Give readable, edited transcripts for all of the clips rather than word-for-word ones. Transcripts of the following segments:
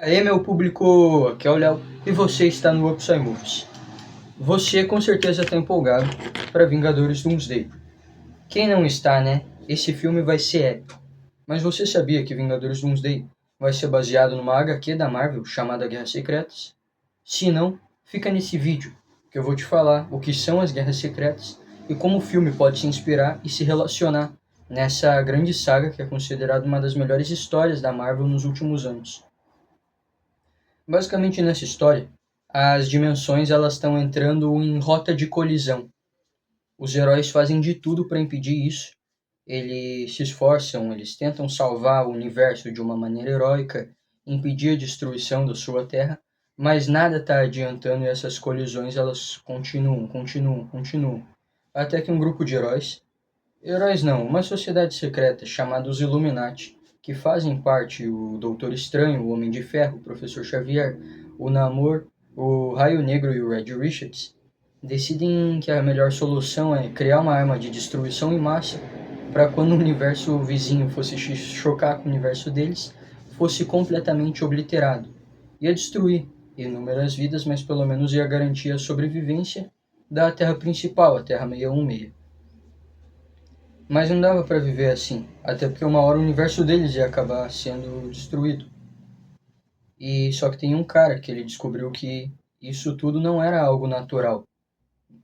Aí, meu público, aqui é o Léo e você está no Upside Movies. Você com certeza está empolgado para Vingadores Doomsday. Quem não está, né? Esse filme vai ser épico. Mas você sabia que Vingadores Doomsday vai ser baseado numa HQ da Marvel chamada Guerras Secretas? Se não, fica nesse vídeo que eu vou te falar o que são as Guerras Secretas e como o filme pode se inspirar e se relacionar nessa grande saga que é considerada uma das melhores histórias da Marvel nos últimos anos. Basicamente nessa história, as dimensões elas estão entrando em rota de colisão. Os heróis fazem de tudo para impedir isso. Eles se esforçam, eles tentam salvar o universo de uma maneira heróica, impedir a destruição da sua terra, mas nada está adiantando e essas colisões elas continuam. Até que um grupo de heróis não, uma sociedade secreta chamada os Illuminati, que fazem parte o Doutor Estranho, o Homem de Ferro, o Professor Xavier, o Namor, o Raio Negro e o Red Richards, decidem que a melhor solução é criar uma arma de destruição em massa para quando o universo vizinho fosse chocar com o universo deles, fosse completamente obliterado. Ia destruir inúmeras vidas, mas pelo menos ia garantir a sobrevivência da Terra principal, a Terra 616. Mas não dava para viver assim, até porque uma hora o universo deles ia acabar sendo destruído. E só que tem um cara que ele descobriu que isso tudo não era algo natural.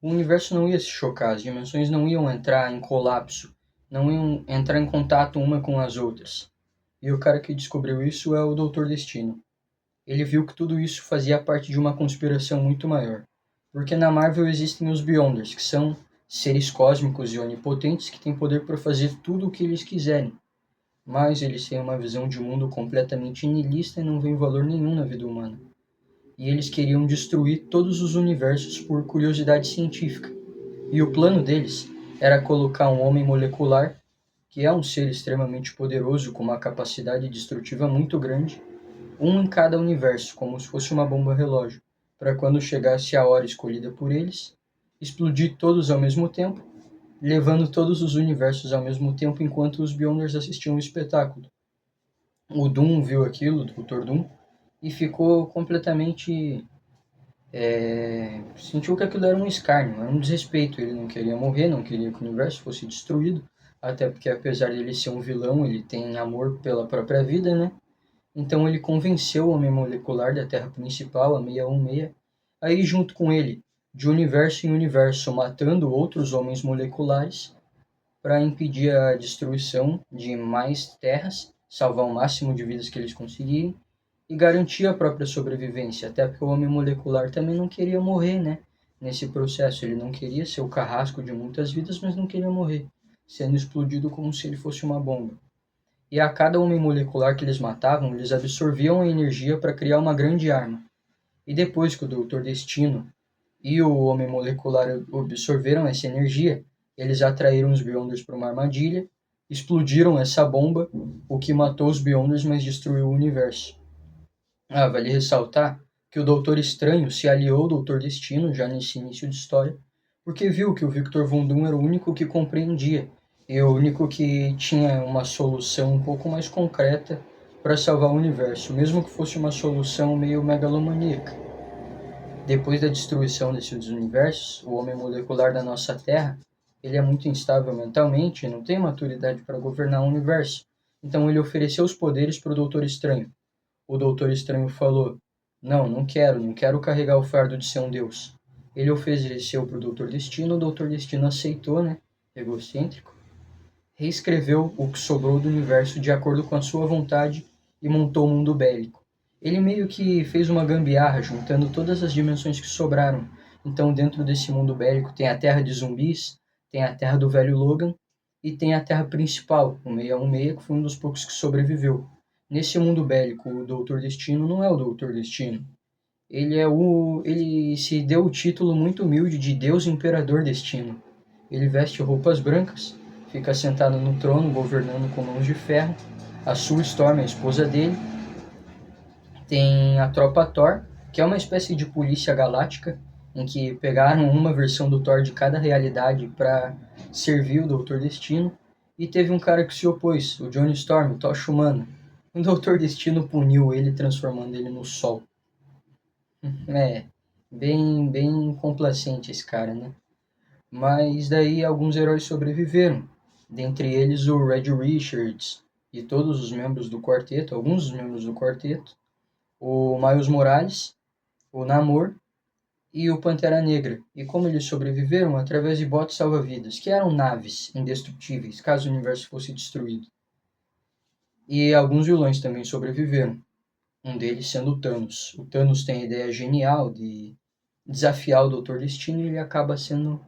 O universo não ia se chocar, as dimensões não iam entrar em colapso, não iam entrar em contato uma com as outras. E o cara que descobriu isso é o Doutor Destino. Ele viu que tudo isso fazia parte de uma conspiração muito maior. Porque na Marvel existem os Beyonders, que são seres cósmicos e onipotentes que têm poder para fazer tudo o que eles quiserem. Mas eles têm uma visão de mundo completamente nihilista e não veem valor nenhum na vida humana. E eles queriam destruir todos os universos por curiosidade científica. E o plano deles era colocar um homem molecular, que é um ser extremamente poderoso com uma capacidade destrutiva muito grande, um em cada universo, como se fosse uma bomba relógio, para quando chegasse a hora escolhida por eles, explodir todos ao mesmo tempo, levando todos os universos ao mesmo tempo enquanto os Beyonders assistiam o espetáculo. O Doom viu aquilo, o Dr. Doom, e ficou completamente... sentiu que aquilo era um escárnio, era um desrespeito. Ele não queria morrer, não queria que o universo fosse destruído, até porque apesar de ele ser um vilão, ele tem amor pela própria vida, né? Então ele convenceu o Homem Molecular da Terra Principal, a 616, a ir junto com ele, de universo em universo, matando outros homens moleculares para impedir a destruição de mais terras, salvar o máximo de vidas que eles conseguirem e garantir a própria sobrevivência, até porque o Homem Molecular também não queria morrer, né? Nesse processo, ele não queria ser o carrasco de muitas vidas, mas não queria morrer, sendo explodido como se ele fosse uma bomba. E a cada homem molecular que eles matavam, eles absorviam a energia para criar uma grande arma. E depois que o Doutor Destino e o Homem Molecular absorveram essa energia, eles atraíram os Beyonders para uma armadilha, explodiram essa bomba, o que matou os Beyonders, mas destruiu o universo. Vale ressaltar que o Doutor Estranho se aliou ao Doutor Destino já nesse início de história, porque viu que o Victor Von Doom era o único que compreendia e o único que tinha uma solução um pouco mais concreta para salvar o universo, mesmo que fosse uma solução meio megalomaníaca. Depois da destruição desses universos, o homem molecular da nossa Terra, ele é muito instável mentalmente e não tem maturidade para governar o universo. Então ele ofereceu os poderes para o Doutor Estranho. O Doutor Estranho falou: não quero carregar o fardo de ser um deus. Ele ofereceu para o Doutor Destino, o Doutor Destino aceitou, né? Egocêntrico. Reescreveu o que sobrou do universo de acordo com a sua vontade e montou o mundo bélico. Ele meio que fez uma gambiarra, juntando todas as dimensões que sobraram. Então, dentro desse mundo bélico, tem a Terra de zumbis, tem a Terra do Velho Logan e tem a Terra principal, o 616, que foi um dos poucos que sobreviveu. Nesse mundo bélico, o Doutor Destino não é o Doutor Destino. Ele se deu o título muito humilde de Deus Imperador Destino. Ele veste roupas brancas, fica sentado no trono, governando com mãos de ferro. A Sue Storm, a esposa dele. Tem a Tropa Thor, que é uma espécie de polícia galáctica, em que pegaram uma versão do Thor de cada realidade para servir o Doutor Destino. E teve um cara que se opôs, o Johnny Storm, o Tocha Humana. O Doutor Destino puniu ele, transformando ele no Sol. É, bem complacente esse cara, né? Mas daí alguns heróis sobreviveram. Dentre eles o Red Richards e todos os membros do quarteto, alguns dos membros do quarteto, o Miles Morales, o Namor e o Pantera Negra. E como eles sobreviveram? Através de botes salva-vidas, que eram naves indestrutíveis, caso o universo fosse destruído. E alguns vilões também sobreviveram, um deles sendo o Thanos. O Thanos tem a ideia genial de desafiar o Doutor Destino e ele acaba sendo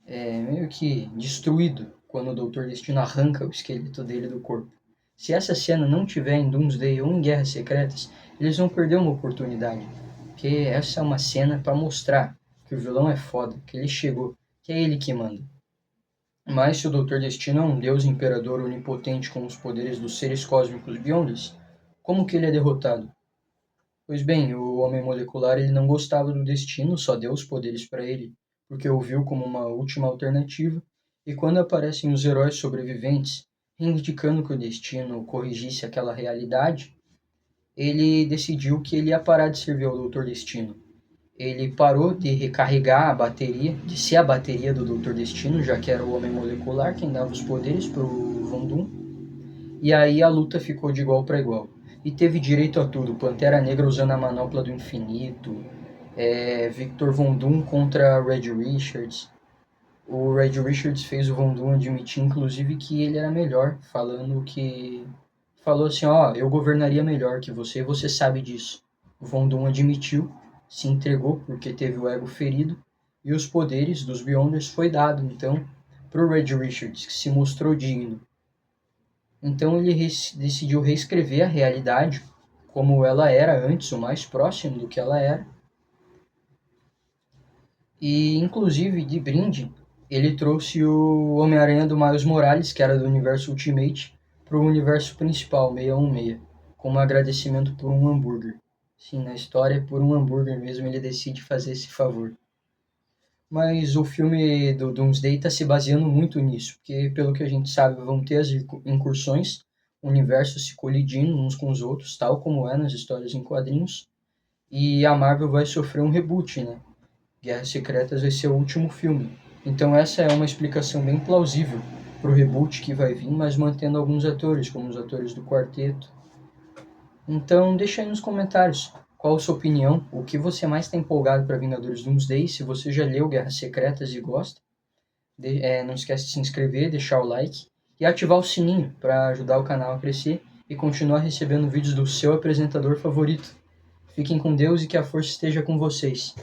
meio que destruído quando o Doutor Destino arranca o esqueleto dele do corpo. Se essa cena não tiver em Doomsday ou em Guerras Secretas, eles vão perder uma oportunidade. Porque essa é uma cena para mostrar que o vilão é foda, que ele chegou, que é ele que manda. Mas se o Doutor Destino é um deus imperador onipotente com os poderes dos seres cósmicos Beyonders, como que ele é derrotado? Pois bem, o Homem Molecular ele não gostava do Destino, só deu os poderes para ele, porque o viu como uma última alternativa, e quando aparecem os heróis sobreviventes, reivindicando que o Destino corrigisse aquela realidade, ele decidiu que ele ia parar de servir ao Doutor Destino. Ele parou de recarregar a bateria, de ser a bateria do Doutor Destino, já que era o Homem Molecular quem dava os poderes para o Von Doom, e aí a luta ficou de igual para igual. E teve direito a tudo. Pantera Negra usando a manopla do infinito. Victor Von Doom contra Red Richards. O Red Richards fez o Von Doom admitir, inclusive, que ele era melhor. Falando que... Falou assim, eu governaria melhor que você, e você sabe disso. O Von Doom admitiu, se entregou porque teve o ego ferido. E os poderes dos Beyonders foi dado, então, para o Red Richards, que se mostrou digno. Então ele decidiu reescrever a realidade como ela era antes, o mais próximo do que ela era. E, inclusive, de brinde, ele trouxe o Homem-Aranha do Miles Morales, que era do universo Ultimate, para o universo principal, 616, como agradecimento por um hambúrguer. Sim, na história, por um hambúrguer mesmo, ele decide fazer esse favor. Mas o filme do Doomsday está se baseando muito nisso, porque pelo que a gente sabe vão ter as incursões, universos se colidindo uns com os outros, tal como é nas histórias em quadrinhos, e a Marvel vai sofrer um reboot, né? Guerras Secretas vai ser o último filme. Então essa é uma explicação bem plausível para o reboot que vai vir, mas mantendo alguns atores, como os atores do quarteto. Então deixa aí nos comentários qual a sua opinião, o que você mais está empolgado para Vingadores Doomsday, se você já leu Guerras Secretas e gosta. Não esquece de se inscrever, deixar o like e ativar o sininho para ajudar o canal a crescer e continuar recebendo vídeos do seu apresentador favorito. Fiquem com Deus e que a força esteja com vocês.